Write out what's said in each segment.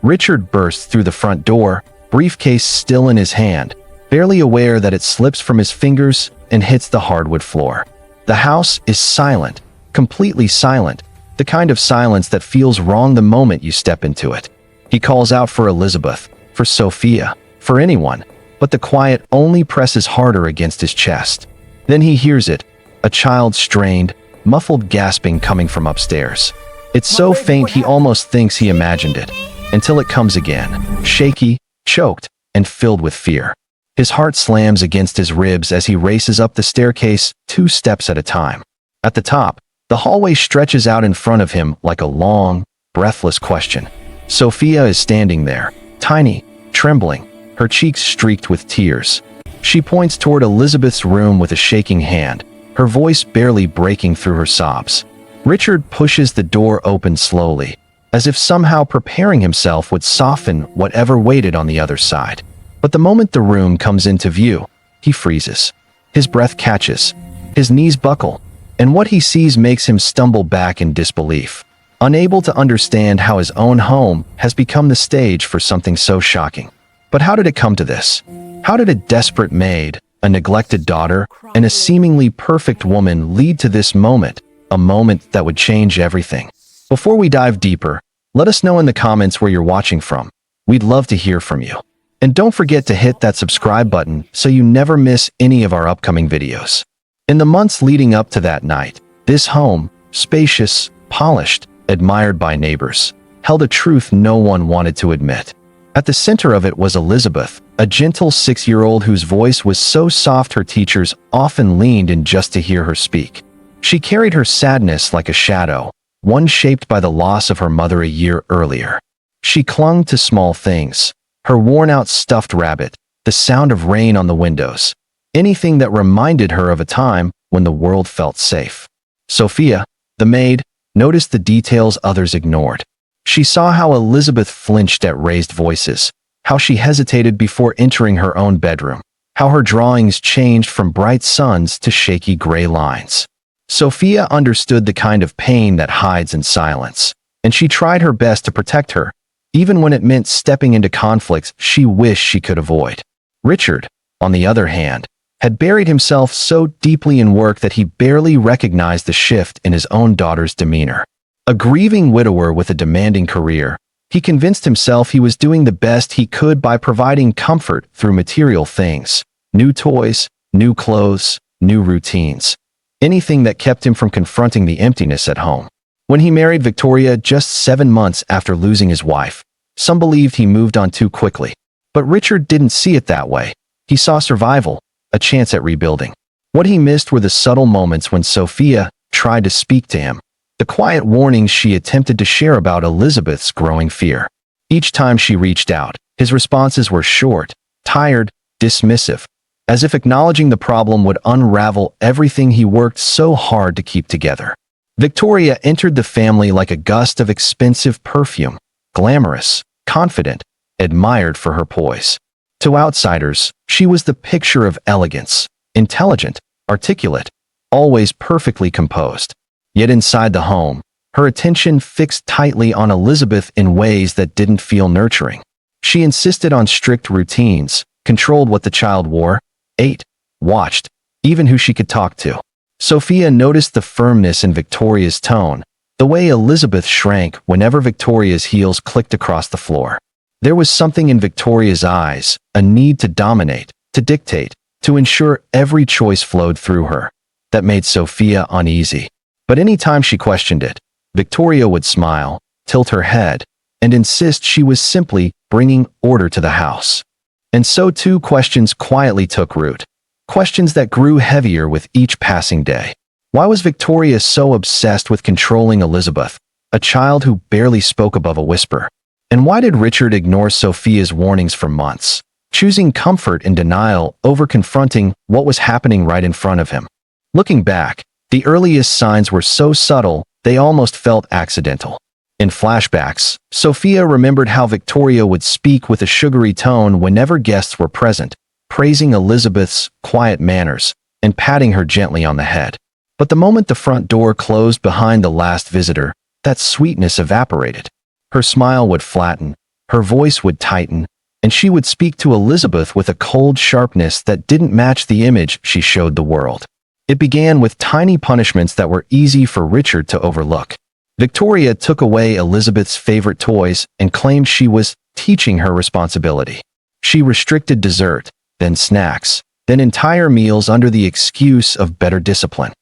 Richard bursts through the front door, briefcase still in his hand, barely aware that it slips from his fingers and hits the hardwood floor. The house is silent, completely silent, the kind of silence that feels wrong the moment you step into it. He calls out for Elizabeth, for Sophia, for anyone, but the quiet only presses harder against his chest. Then he hears it, a child's strained, muffled gasping coming from upstairs. It's so faint he almost thinks he imagined it, until it comes again, shaky, choked, and filled with fear. His heart slams against his ribs as he races up the staircase 2 steps at a time. At the top, the hallway stretches out in front of him like a long, breathless question. Sophia is standing there, tiny, trembling, her cheeks streaked with tears. She points toward Elizabeth's room with a shaking hand, her voice barely breaking through her sobs. Richard pushes the door open slowly, as if somehow preparing himself would soften whatever waited on the other side. But the moment the room comes into view, he freezes. His breath catches, his knees buckle, and what he sees makes him stumble back in disbelief, unable to understand how his own home has become the stage for something so shocking. But how did it come to this? How did a desperate maid, a neglected daughter, and a seemingly perfect woman lead to this moment, a moment that would change everything? Before we dive deeper, let us know in the comments where you're watching from. We'd love to hear from you. And don't forget to hit that subscribe button so you never miss any of our upcoming videos. In the months leading up to that night, this home, spacious, polished, admired by neighbors, held a truth no one wanted to admit. At the center of it was Elizabeth, a gentle 6-year-old whose voice was so soft her teachers often leaned in just to hear her speak. She carried her sadness like a shadow, one shaped by the loss of her mother a year earlier. She clung to small things, her worn-out stuffed rabbit, the sound of rain on the windows, anything that reminded her of a time when the world felt safe. Sophia, the maid, noticed the details others ignored. She saw how Elizabeth flinched at raised voices, how she hesitated before entering her own bedroom, how her drawings changed from bright suns to shaky gray lines. Sophia understood the kind of pain that hides in silence, and she tried her best to protect her, even when it meant stepping into conflicts she wished she could avoid. Richard, on the other hand, had buried himself so deeply in work that he barely recognized the shift in his own daughter's demeanor. A grieving widower with a demanding career, he convinced himself he was doing the best he could by providing comfort through material things, new toys, new clothes, new routines, anything that kept him from confronting the emptiness at home. When he married Victoria just 7 months after losing his wife, some believed he moved on too quickly. But Richard didn't see it that way. He saw survival, a chance at rebuilding. What he missed were the subtle moments when Sophia tried to speak to him, the quiet warnings she attempted to share about Elizabeth's growing fear. Each time she reached out, his responses were short, tired, dismissive, as if acknowledging the problem would unravel everything he worked so hard to keep together. Victoria entered the family like a gust of expensive perfume, glamorous, confident, admired for her poise. To outsiders, she was the picture of elegance, intelligent, articulate, always perfectly composed. Yet inside the home, her attention fixed tightly on Elizabeth in ways that didn't feel nurturing. She insisted on strict routines, controlled what the child wore, ate, watched, even who she could talk to. Sophia noticed the firmness in Victoria's tone, the way Elizabeth shrank whenever Victoria's heels clicked across the floor. There was something in Victoria's eyes, a need to dominate, to dictate, to ensure every choice flowed through her, that made Sophia uneasy. But any time she questioned it, Victoria would smile, tilt her head, and insist she was simply bringing order to the house. And so 2 questions quietly took root, questions that grew heavier with each passing day. Why was Victoria so obsessed with controlling Elizabeth, a child who barely spoke above a whisper? And why did Richard ignore Sophia's warnings for months, choosing comfort in denial over confronting what was happening right in front of him? Looking back, the earliest signs were so subtle, they almost felt accidental. In flashbacks, Sophia remembered how Victoria would speak with a sugary tone whenever guests were present, praising Elizabeth's quiet manners and patting her gently on the head. But the moment the front door closed behind the last visitor, that sweetness evaporated. Her smile would flatten, Her voice would tighten, and she would speak to Elizabeth with a cold sharpness that didn't match the image she showed the world. It began with tiny punishments that were easy for Richard to overlook. Victoria took away Elizabeth's favorite toys and claimed she was teaching her responsibility. She restricted dessert, then snacks, then entire meals under the excuse of better discipline.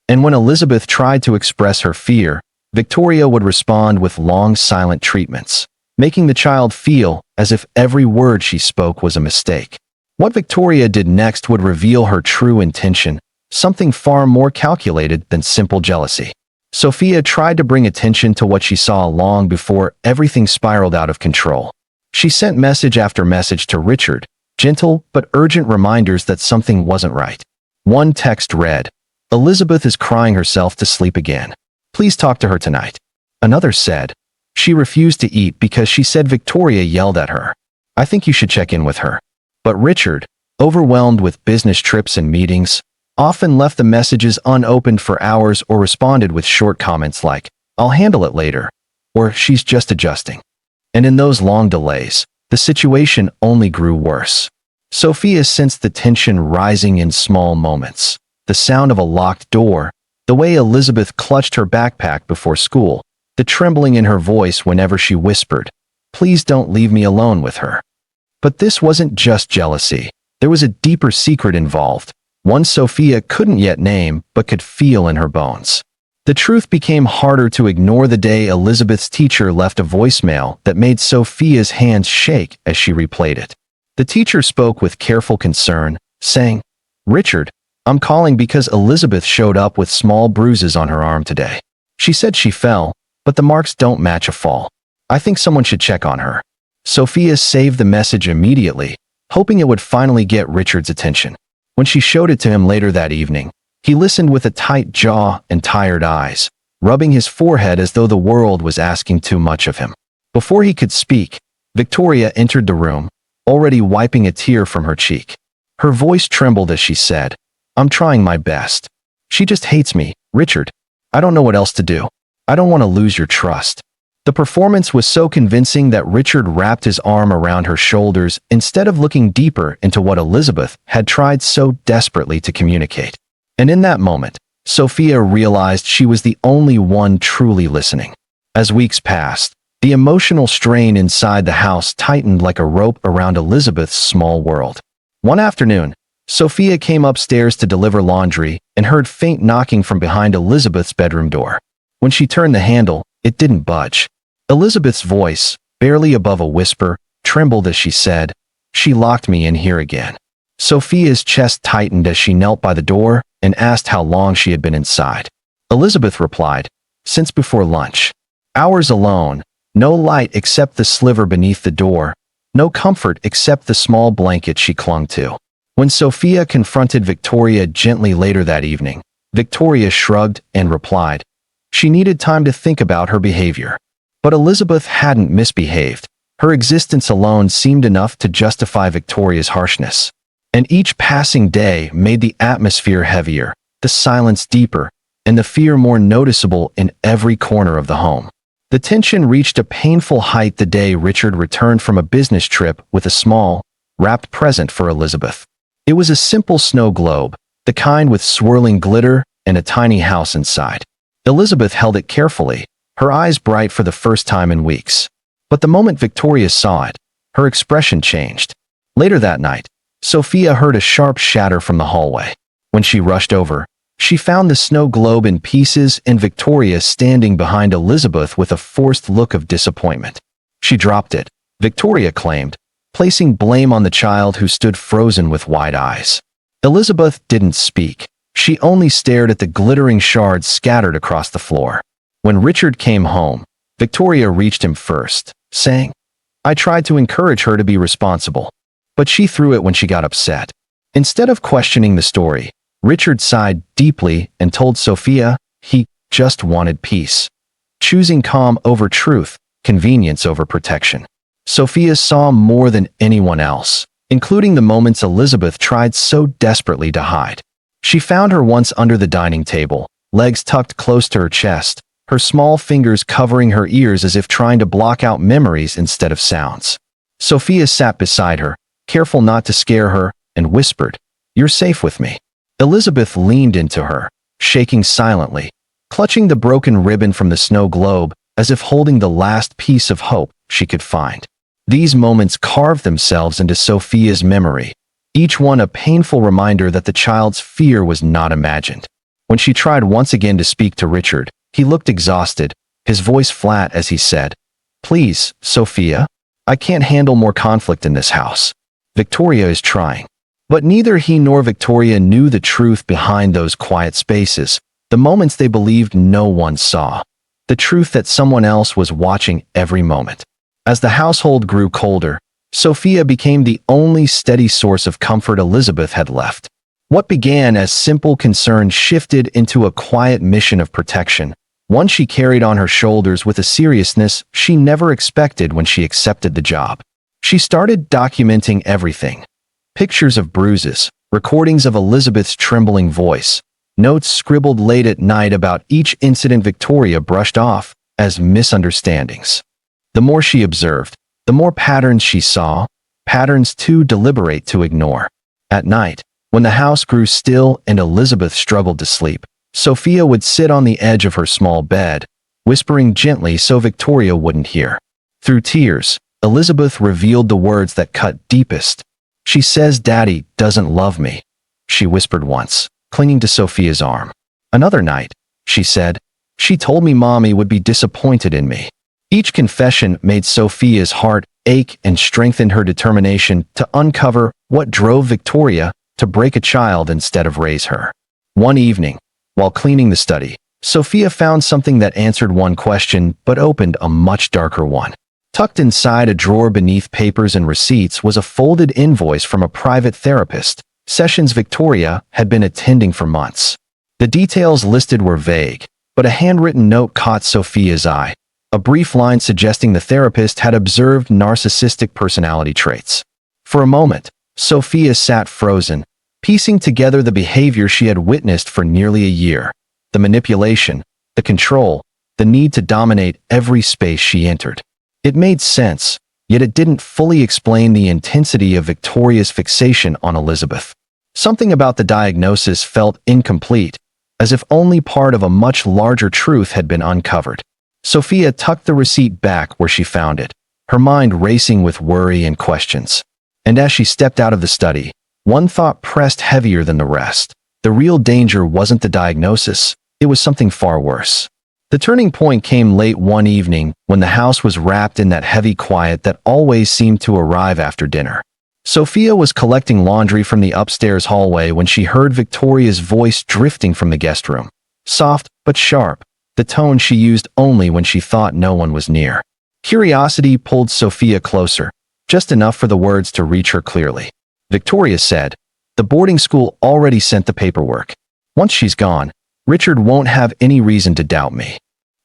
And when Elizabeth tried to express her fear, Victoria would respond with long silent treatments, making the child feel as if every word she spoke was a mistake. What Victoria did next would reveal her true intention, something far more calculated than simple jealousy. Sophia tried to bring attention to what she saw long before everything spiraled out of control. She sent message after message to Richard, gentle but urgent reminders that something wasn't right. One text read, "Elizabeth is crying herself to sleep again. Please talk to her tonight." Another said, "She refused to eat because she said Victoria yelled at her. I think you should check in with her." But Richard, overwhelmed with business trips and meetings, often left the messages unopened for hours or responded with short comments like, "I'll handle it later," or "She's just adjusting." And in those long delays, the situation only grew worse. Sophia sensed the tension rising in small moments. The sound of a locked door, the way Elizabeth clutched her backpack before school, the trembling in her voice whenever she whispered, "Please don't leave me alone with her." But this wasn't just jealousy. There was a deeper secret involved, one Sophia couldn't yet name but could feel in her bones. The truth became harder to ignore the day Elizabeth's teacher left a voicemail that made Sophia's hands shake as she replayed it. The teacher spoke with careful concern, saying, "Richard, I'm calling because Elizabeth showed up with small bruises on her arm today. She said she fell, but the marks don't match a fall. I think someone should check on her." Sophia saved the message immediately, hoping it would finally get Richard's attention. When she showed it to him later that evening, he listened with a tight jaw and tired eyes, rubbing his forehead as though the world was asking too much of him. Before he could speak, Victoria entered the room, already wiping a tear from her cheek. Her voice trembled as she said, "I'm trying my best. She just hates me, Richard. I don't know what else to do. I don't want to lose your trust." The performance was so convincing that Richard wrapped his arm around her shoulders instead of looking deeper into what Elizabeth had tried so desperately to communicate. And in that moment, Sophia realized she was the only one truly listening. As weeks passed, the emotional strain inside the house tightened like a rope around Elizabeth's small world. One afternoon, Sophia came upstairs to deliver laundry and heard faint knocking from behind Elizabeth's bedroom door. When she turned the handle, it didn't budge. Elizabeth's voice, barely above a whisper, trembled as she said, "She locked me in here again." Sophia's chest tightened as she knelt by the door and asked how long she had been inside. Elizabeth replied, "Since before lunch. Hours alone, no light except the sliver beneath the door, no comfort except the small blanket she clung to." When Sophia confronted Victoria gently later that evening, Victoria shrugged and replied, she needed time to think about her behavior. But Elizabeth hadn't misbehaved. Her existence alone seemed enough to justify Victoria's harshness. And each passing day made the atmosphere heavier, the silence deeper, and the fear more noticeable in every corner of the home. The tension reached a painful height the day Richard returned from a business trip with a small, wrapped present for Elizabeth. It was a simple snow globe, the kind with swirling glitter and a tiny house inside. Elizabeth held it carefully, her eyes bright for the first time in weeks. But the moment Victoria saw it, her expression changed. Later that night, Sophia heard a sharp shatter from the hallway. When she rushed over, she found the snow globe in pieces and Victoria standing behind Elizabeth with a forced look of disappointment. She dropped it, Victoria claimed, placing blame on the child who stood frozen with wide eyes. Elizabeth didn't speak. She only stared at the glittering shards scattered across the floor. When Richard came home, Victoria reached him first, saying, "I tried to encourage her to be responsible, but she threw it when she got upset." Instead of questioning the story, Richard sighed deeply and told Sophia he just wanted peace, choosing calm over truth, convenience over protection. Sophia saw more than anyone else, including the moments Elizabeth tried so desperately to hide. She found her once under the dining table, legs tucked close to her chest, her small fingers covering her ears as if trying to block out memories instead of sounds. Sophia sat beside her, careful not to scare her, and whispered, "You're safe with me." Elizabeth leaned into her, shaking silently, clutching the broken ribbon from the snow globe as if holding the last piece of hope she could find. These moments carved themselves into Sophia's memory, each one a painful reminder that the child's fear was not imagined. When she tried once again to speak to Richard, he looked exhausted, his voice flat as he said, "Please, Sophia, I can't handle more conflict in this house. Victoria is trying." But neither he nor Victoria knew the truth behind those quiet spaces, the moments they believed no one saw, the truth that someone else was watching every moment. As the household grew colder, Sophia became the only steady source of comfort Elizabeth had left. What began as simple concern shifted into a quiet mission of protection, one she carried on her shoulders with a seriousness she never expected when she accepted the job. She started documenting everything. Pictures of bruises, recordings of Elizabeth's trembling voice, notes scribbled late at night about each incident Victoria brushed off as misunderstandings. The more she observed, the more patterns she saw, patterns too deliberate to ignore. At night, when the house grew still and Elizabeth struggled to sleep, Sophia would sit on the edge of her small bed, whispering gently so Victoria wouldn't hear. Through tears, Elizabeth revealed the words that cut deepest. "She says Daddy doesn't love me," she whispered once, clinging to Sophia's arm. Another night, she said, "She told me Mommy would be disappointed in me." Each confession made Sophia's heart ache and strengthened her determination to uncover what drove Victoria to break a child instead of raise her. One evening, while cleaning the study, Sophia found something that answered one question but opened a much darker one. Tucked inside a drawer beneath papers and receipts was a folded invoice from a private therapist, sessions Victoria had been attending for months. The details listed were vague, but a handwritten note caught Sophia's eye, a brief line suggesting the therapist had observed narcissistic personality traits. For a moment, Sophia sat frozen, piecing together the behavior she had witnessed for nearly a year. The manipulation, the control, the need to dominate every space she entered. It made sense, yet it didn't fully explain the intensity of Victoria's fixation on Elizabeth. Something about the diagnosis felt incomplete, as if only part of a much larger truth had been uncovered. Sophia tucked the receipt back where she found it, her mind racing with worry and questions. And as she stepped out of the study, one thought pressed heavier than the rest. The real danger wasn't the diagnosis, it was something far worse. The turning point came late one evening when the house was wrapped in that heavy quiet that always seemed to arrive after dinner. Sophia was collecting laundry from the upstairs hallway when she heard Victoria's voice drifting from the guest room. Soft but sharp, the tone she used only when she thought no one was near. Curiosity pulled Sophia closer, just enough for the words to reach her clearly. Victoria said, "The boarding school already sent the paperwork. Once she's gone, Richard won't have any reason to doubt me."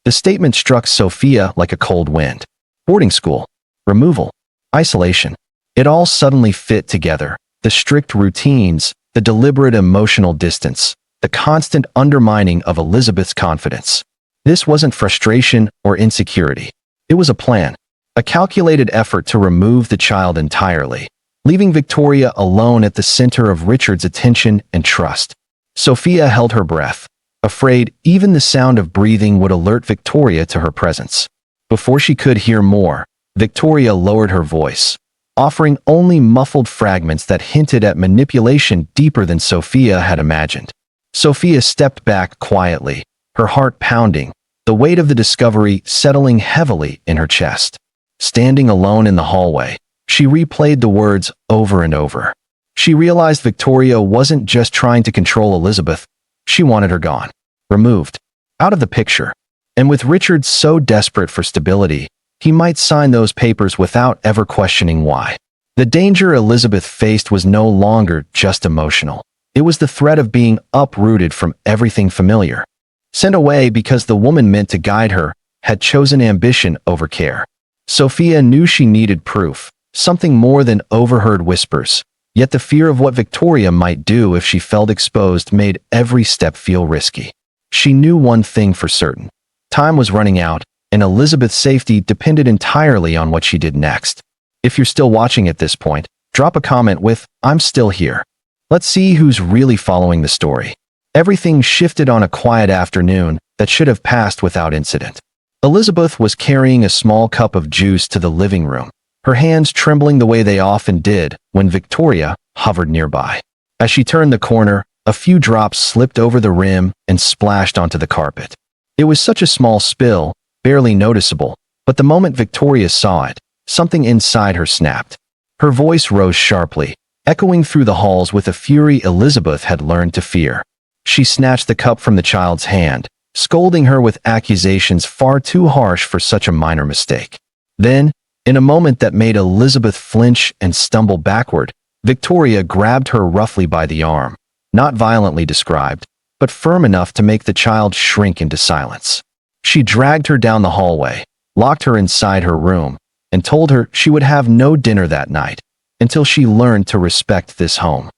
The statement struck Sophia like a cold wind. Boarding school, removal, isolation. It all suddenly fit together. The strict routines, the deliberate emotional distance, the constant undermining of Elizabeth's confidence. This wasn't frustration or insecurity. It was a plan, a calculated effort to remove the child entirely, leaving Victoria alone at the center of Richard's attention and trust. Sophia held her breath, afraid even the sound of breathing would alert Victoria to her presence. Before she could hear more, Victoria lowered her voice, offering only muffled fragments that hinted at manipulation deeper than Sophia had imagined. Sophia stepped back quietly, her heart pounding, the weight of the discovery settling heavily in her chest. Standing alone in the hallway, she replayed the words over and over. She realized Victoria wasn't just trying to control Elizabeth, she wanted her gone, removed, out of the picture. And with Richard so desperate for stability, he might sign those papers without ever questioning why. The danger Elizabeth faced was no longer just emotional. It was the threat of being uprooted from everything familiar. Sent away because the woman meant to guide her had chosen ambition over care. Sophia knew she needed proof, something more than overheard whispers. Yet the fear of what Victoria might do if she felt exposed made every step feel risky. She knew one thing for certain. Time was running out, and Elizabeth's safety depended entirely on what she did next. If you're still watching at this point, drop a comment with, "I'm still here." Let's see who's really following the story. Everything shifted on a quiet afternoon that should have passed without incident. Elizabeth was carrying a small cup of juice to the living room, her hands trembling the way they often did when Victoria hovered nearby. As she turned the corner, a few drops slipped over the rim and splashed onto the carpet. It was such a small spill, barely noticeable, but the moment Victoria saw it, something inside her snapped. Her voice rose sharply, echoing through the halls with a fury Elizabeth had learned to fear. She snatched the cup from the child's hand, scolding her with accusations far too harsh for such a minor mistake. Then, in a moment that made Elizabeth flinch and stumble backward, Victoria grabbed her roughly by the arm, not violently described, but firm enough to make the child shrink into silence. She dragged her down the hallway, locked her inside her room, and told her she would have no dinner that night until she learned to respect this home.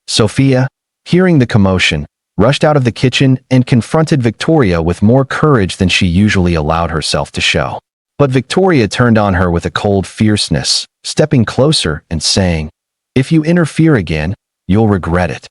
Sophia, hearing the commotion, rushed out of the kitchen and confronted Victoria with more courage than she usually allowed herself to show. But Victoria turned on her with a cold fierceness, stepping closer and saying, "If you interfere again, you'll regret it."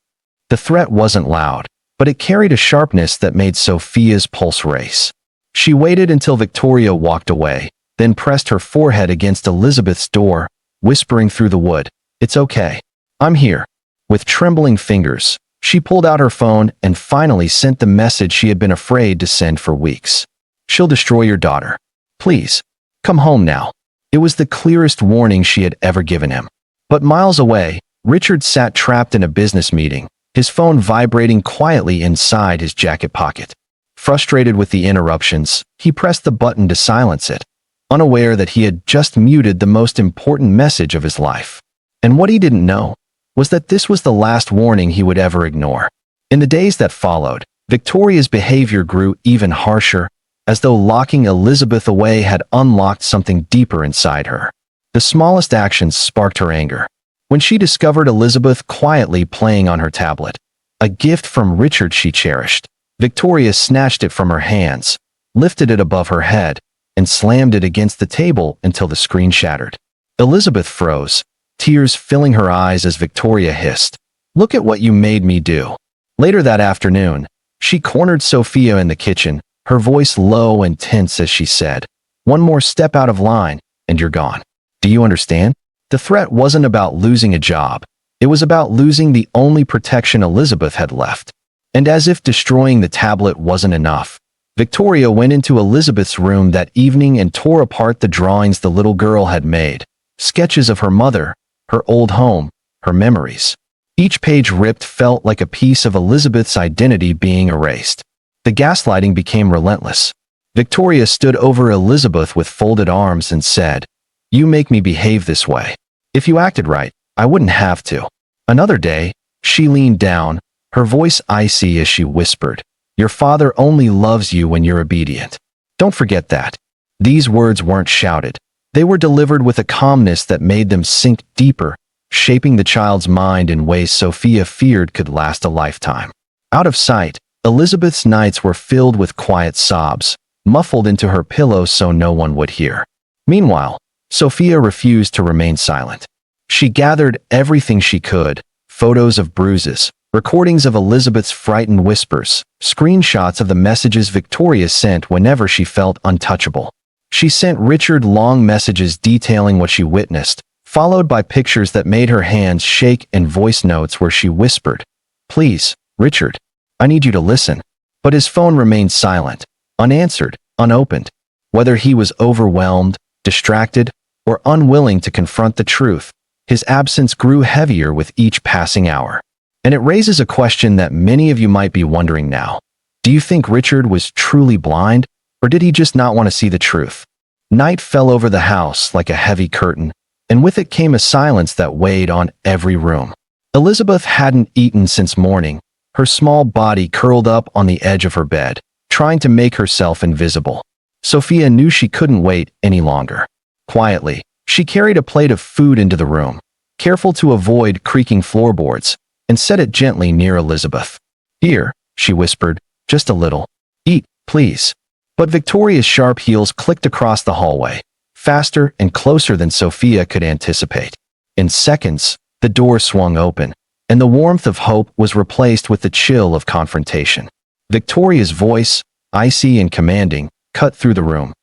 The threat wasn't loud, but it carried a sharpness that made Sophia's pulse race. She waited until Victoria walked away, then pressed her forehead against Elizabeth's door, whispering through the wood, "It's okay. I'm here." With trembling fingers, she pulled out her phone and finally sent the message she had been afraid to send for weeks. "She'll destroy your daughter. Please, come home now." It was the clearest warning she had ever given him. But miles away, Richard sat trapped in a business meeting, his phone vibrating quietly inside his jacket pocket. Frustrated with the interruptions, he pressed the button to silence it, unaware that he had just muted the most important message of his life. And what he didn't know was that this was the last warning he would ever ignore. In the days that followed, Victoria's behavior grew even harsher, as though locking Elizabeth away had unlocked something deeper inside her. The smallest actions sparked her anger. When she discovered Elizabeth quietly playing on her tablet, a gift from Richard she cherished, Victoria snatched it from her hands, lifted it above her head, and slammed it against the table until the screen shattered. Elizabeth froze, tears filling her eyes as Victoria hissed, "Look at what you made me do." Later that afternoon, she cornered Sophia in the kitchen, her voice low and tense as she said, "One more step out of line, and you're gone. Do you understand?" The threat wasn't about losing a job. It was about losing the only protection Elizabeth had left. And as if destroying the tablet wasn't enough, Victoria went into Elizabeth's room that evening and tore apart the drawings the little girl had made, sketches of her mother, her old home, her memories. Each page ripped felt like a piece of Elizabeth's identity being erased. The gaslighting became relentless. Victoria stood over Elizabeth with folded arms and said, "You make me behave this way. If you acted right, I wouldn't have to." Another day, she leaned down, her voice icy as she whispered, "Your father only loves you when you're obedient. Don't forget that." These words weren't shouted. They were delivered with a calmness that made them sink deeper, shaping the child's mind in ways Sophia feared could last a lifetime. Out of sight, Elizabeth's nights were filled with quiet sobs, muffled into her pillow so no one would hear. Meanwhile, Sophia refused to remain silent. She gathered everything she could, photos of bruises, recordings of Elizabeth's frightened whispers, screenshots of the messages Victoria sent whenever she felt untouchable. She sent Richard long messages detailing what she witnessed, followed by pictures that made her hands shake and voice notes where she whispered, "Please, Richard, I need you to listen." But his phone remained silent, unanswered, unopened. Whether he was overwhelmed, distracted, or unwilling to confront the truth, his absence grew heavier with each passing hour. And it raises a question that many of you might be wondering now. Do you think Richard was truly blind, or did he just not want to see the truth? Night fell over the house like a heavy curtain, and with it came a silence that weighed on every room. Elizabeth hadn't eaten since morning, her small body curled up on the edge of her bed, trying to make herself invisible. Sophia knew she couldn't wait any longer. Quietly, she carried a plate of food into the room, careful to avoid creaking floorboards, and set it gently near Elizabeth. "Here," she whispered, "just a little. Eat, please." But Victoria's sharp heels clicked across the hallway, faster and closer than Sophia could anticipate. In seconds, the door swung open, and the warmth of hope was replaced with the chill of confrontation. Victoria's voice, icy and commanding, cut through the room.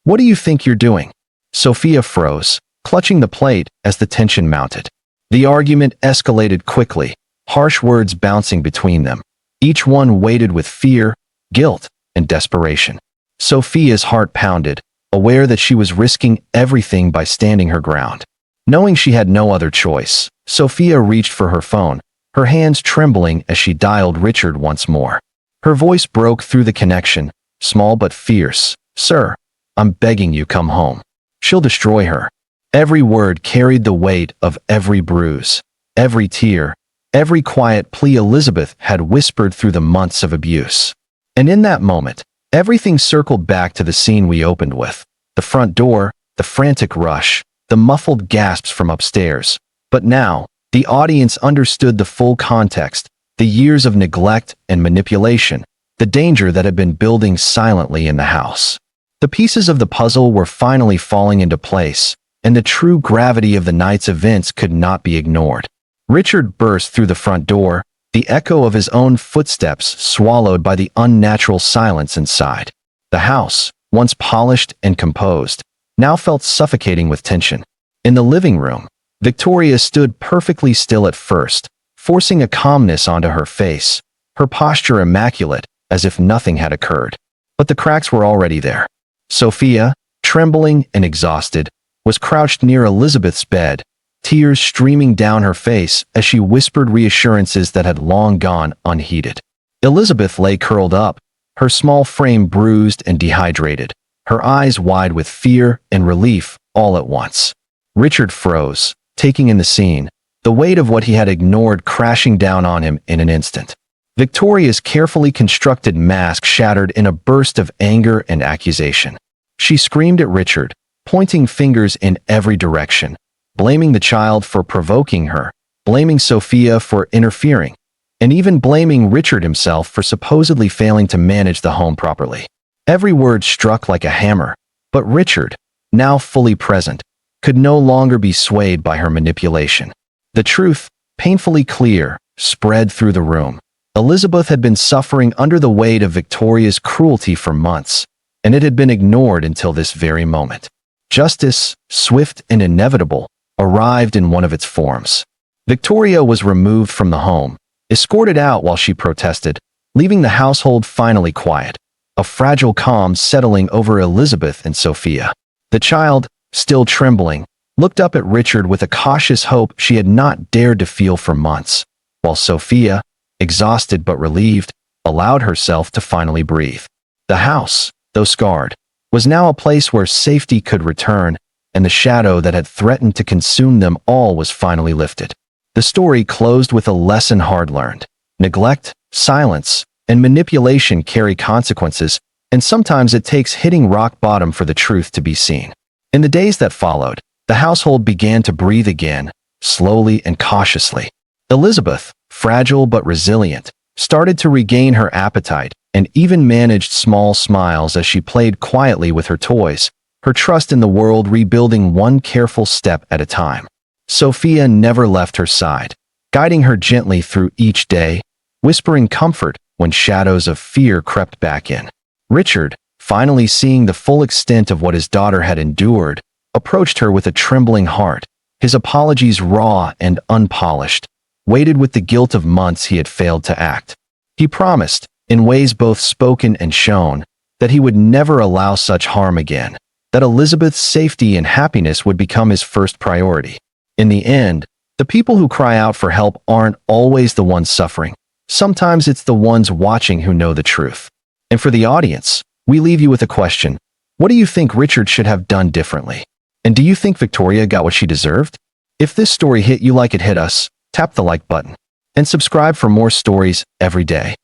"What do you think you're doing?" Sophia froze, clutching the plate as the tension mounted. The argument escalated quickly, harsh words bouncing between them, each one weighted with fear, guilt, and desperation. Sophia's heart pounded, aware that she was risking everything by standing her ground. Knowing she had no other choice, Sophia reached for her phone, her hands trembling as she dialed Richard once more. Her voice broke through the connection, small but fierce. "Sir, I'm begging you, come home. She'll destroy her." Every word carried the weight of every bruise, every tear, every quiet plea Elizabeth had whispered through the months of abuse. And in that moment, everything circled back to the scene we opened with. The front door, the frantic rush, the muffled gasps from upstairs. But now, the audience understood the full context, the years of neglect and manipulation, the danger that had been building silently in the house. The pieces of the puzzle were finally falling into place, and the true gravity of the night's events could not be ignored. Richard burst through the front door, the echo of his own footsteps swallowed by the unnatural silence inside. The house, once polished and composed, now felt suffocating with tension. In the living room, Victoria stood perfectly still at first, forcing a calmness onto her face, her posture immaculate, as if nothing had occurred. But the cracks were already there. Sophia, trembling and exhausted, was crouched near Elizabeth's bed, tears streaming down her face as she whispered reassurances that had long gone unheeded. Elizabeth lay curled up, her small frame bruised and dehydrated, her eyes wide with fear and relief all at once. Richard froze, taking in the scene, the weight of what he had ignored crashing down on him in an instant. Victoria's carefully constructed mask shattered in a burst of anger and accusation. She screamed at Richard, pointing fingers in every direction, blaming the child for provoking her, blaming Sophia for interfering, and even blaming Richard himself for supposedly failing to manage the home properly. Every word struck like a hammer, but Richard, now fully present, could no longer be swayed by her manipulation. The truth, painfully clear, spread through the room. Elizabeth had been suffering under the weight of Victoria's cruelty for months, and it had been ignored until this very moment. Justice, swift and inevitable, arrived in one of its forms. Victoria was removed from the home, escorted out while she protested, leaving the household finally quiet, a fragile calm settling over Elizabeth and Sophia. The child, still trembling, looked up at Richard with a cautious hope she had not dared to feel for months, while Sophia, exhausted but relieved, allowed herself to finally breathe. The house, though scarred, was now a place where safety could return, and the shadow that had threatened to consume them all was finally lifted. The story closed with a lesson hard learned. Neglect, silence, and manipulation carry consequences, and sometimes it takes hitting rock bottom for the truth to be seen. In the days that followed, the household began to breathe again, slowly and cautiously. Elizabeth, fragile but resilient, started to regain her appetite and even managed small smiles as she played quietly with her toys, her trust in the world rebuilding one careful step at a time. Sophia never left her side, guiding her gently through each day, whispering comfort when shadows of fear crept back in. Richard, finally seeing the full extent of what his daughter had endured, approached her with a trembling heart, his apologies raw and unpolished, weighted with the guilt of months he had failed to act. He promised, in ways both spoken and shown, that he would never allow such harm again, that Elizabeth's safety and happiness would become his first priority. In the end, the people who cry out for help aren't always the ones suffering. Sometimes it's the ones watching who know the truth. And for the audience, we leave you with a question. What do you think Richard should have done differently? And do you think Victoria got what she deserved? If this story hit you like it hit us, tap the like button and subscribe for more stories every day.